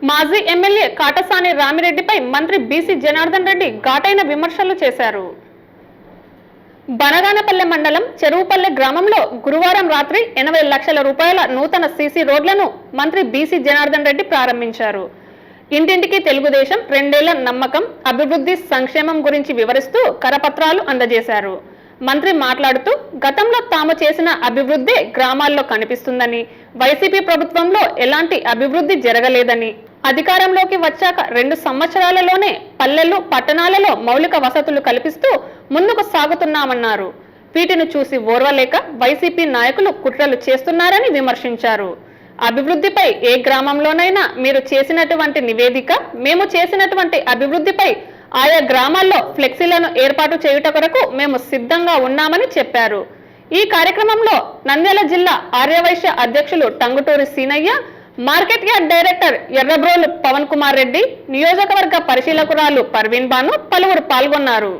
మాజీ ఎమ్మెల్యే కాటసాని రామిరెడ్డిపై మంత్రి బీసీ జనార్దన్ రెడ్డి ఘాటైన విమర్శలు చేశారు. బనగానపల్లె మండలం చెరువుపల్లె గ్రామంలో గురువారం రాత్రి 80 లక్షల రూపాయల నూతన సీసీ రోడ్లను మంత్రి బీసీ జనార్దన్ రెడ్డి ప్రారంభించారు. ఇంటింటికి తెలుగుదేశం 2 ఏళ్ల నమ్మకం, అభివృద్ధి, సంక్షేమం గురించి వివరిస్తూ కరపత్రాలు అందజేశారు. మంత్రి మాట్లాడుతూ గతంలో తాము చేసిన అభివృద్ధి గ్రామాల్లో కనిపిస్తుందని, వైసీపీ ప్రభుత్వంలో ఎలాంటి అభివృద్ధి జరగలేదని, అధికారంలోకి వచ్చాక 2 సంవత్సరాలలోనే పల్లెలు, పట్టణాలలో మౌలిక వసతులు కల్పిస్తూ ముందుకు సాగుతున్నామన్నారు. వీటిని చూసి ఓర్వలేక వైసీపీ నాయకులు కుట్రలు చేస్తున్నారని విమర్శించారు. అభివృద్ధిపై ఏ గ్రామంలోనైనా మీరు చేసినటువంటి నివేదిక, మేము చేసినటువంటి అభివృద్ధిపై ఆయా గ్రామాల్లో ఫ్లెక్సీలను ఏర్పాటు చేయుట కొరకు మేము సిద్ధంగా ఉన్నామని చెప్పారు. ఈ కార్యక్రమంలో నంద్యాల జిల్లా ఆర్యవైశ్య అధ్యక్షులు Tanguturi Seenaiah, market yard director Errabrolu Pavan Kumar Reddy, నియోజకవర్గ పరిశీలకురాలు పర్వీన్ బాను పలువురు పాల్గొన్నారు.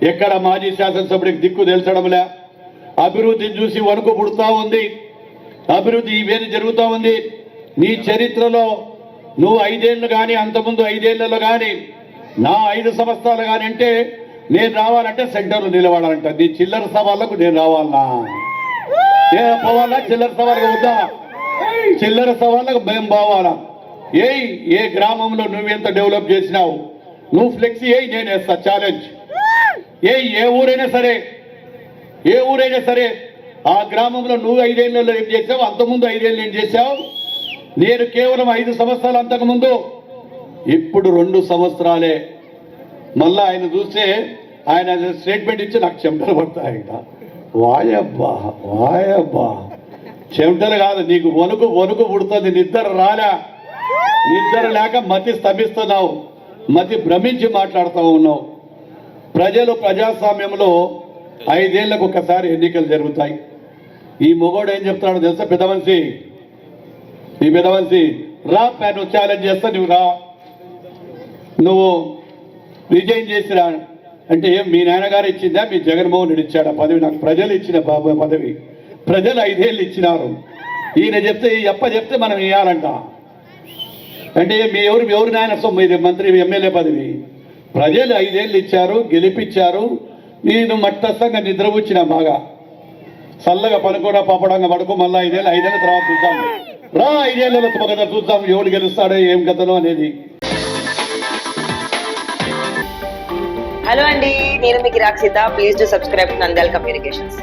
ఎక్కడ మాజీ శాసనసభ్యుడికి దిక్కు తెలుసడంలే, అభివృద్ధిని చూసి వణుకు పుడుతూ ఉంది. అభివృద్ధి ఇవేది జరుగుతూ ఉంది. నీ చరిత్రలో నువ్వు 5 ఏళ్ళు కానీ, అంతకుముందు 5 ఏళ్లలో కానీ, నా 5 సంవత్సరాలు కానీ అంటే నేను రావాలంటే సెంటర్లు నిలబడాలంట. నీ చిల్లర సవాళ్ళకు నేను రావాలనా? నేను పోవాలా? చిల్లర సవాళ్ళకు వద్దా? చిల్లర సవాళ్ళకు మేము పోవాలా? ఏ గ్రామంలో నువ్వెంత డెవలప్ చేసినావు? నువ్వు ఫ్లెక్సీ నేను వేస్తా ఛాలెంజ్. ఏ ఊరైనా సరే ఆ గ్రామంలో నువ్వు 5 ఏళ్ళలో ఏం చేసావు, అంతకుముందు 5 ఏళ్ళు ఏం చేసావు? నేను కేవలం 5 సంవత్సరాలు అంతకుముందు, ఇప్పుడు 2 సంవత్సరాలే. మళ్ళా ఆయన చూస్తే ఆయన స్టేట్మెంట్ ఇచ్చి నాకు చెమటలు పడతాయంట. వాయబ్బా చెమటలు కాదు, నీకు వణుకు పుడుతుంది. నిద్ర లేక మతి స్తంభిస్తున్నావు, మతి భ్రమించి మాట్లాడుతూ ఉన్నావు. ప్రజాస్వామ్యంలో 5 ఏళ్లకు ఒకసారి ఎన్నికలు జరుగుతాయి. ఈ మొగోడు ఏం చెప్తున్నాడు తెలుసా? పెద్ద మనిషి రా, నువ్వు ఛాలెంజ్ చేస్తా, నువ్వు రా, నువ్వు రిజైన్ చేసిరా అంటే ఏం మీ నాన్నగారు ఇచ్చిందా, మీ జగన్మోహన్ రెడ్డి ఇచ్చాడు ఆ పదవి? నాకు ప్రజలు ఇచ్చిన పదవి, ప్రజలు 5 ఏళ్ళు ఇచ్చినారు. ఈయన చెప్తే చెప్తే మనం ఇవ్వాలంట అంటే మీ ఎవరు నాయన సొమ్ము? ఇది మంత్రి ఎమ్మెల్యే పదవి ప్రజలు 5 ఏళ్ళు ఇచ్చారు, గెలిపించారు. నేను మట్టస్థంగా నిద్రపుచ్చిన బాగా చల్లగా పనుకోడా పాపడంగా పడుకో. మళ్ళీ 5 ఏళ్ళ తర్వాత చూద్దాం రా, 5 ఏళ్ళలో కదా చూద్దాం ఎవడు గెలుస్తాడో ఏం కథనో అనేది. హలో అండి, నేను మీకు Rakshitha. Please do subscribe to Nandyal communications.